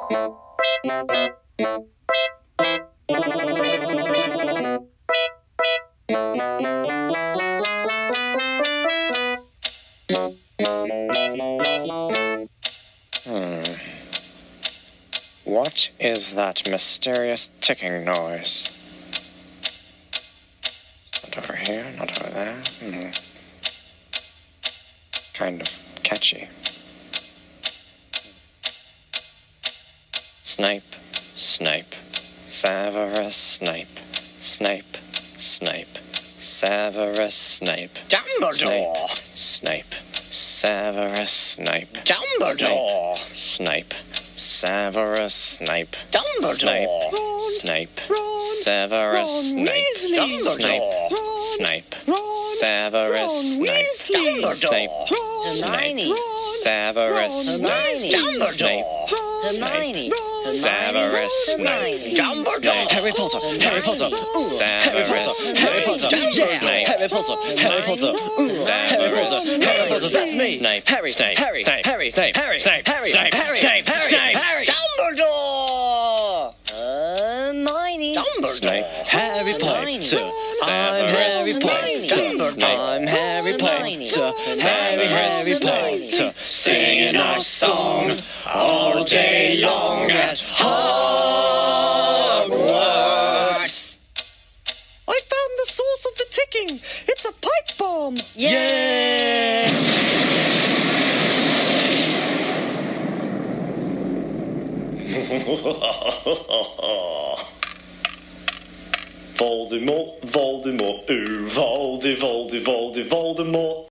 What is that mysterious ticking noise? Not over here, not over there. Kind of catchy. Snape, Snape, Severus Snape, Snape, Snape, Severus Snape. Dumbledore! Snape, Severus Snape. Dumbledore! Snape, Severus Snape. Dumbledore! Snape, Severus Snape. Dumbledore! Snape, Severus Snape. Snape, Hermione! Severus Snape. Dumbledore! Hermione! Severus Snape. Dumbledore! Harry Potter! Harry Potter! Harry Potter! Harry Potter! Snape. Harry Potter! Harry Potter! Harry Potter! Harry Potter! That's me! Snape. Harry! Snape. Harry! Snape. Harry! Snape. Harry! Snape. Harry! Snape. Harry! Snape. Harry! Snape. Dumbledore! Hermione! Snape. Harry Potter! I'm Harry Potter! I'm Harry Potter! Harry Potter! Singing our song all day long at Hogwarts. I found the source of the ticking! It's a pipe bomb! Yeah! Voldemort, Voldemort, ooh, Voldemort.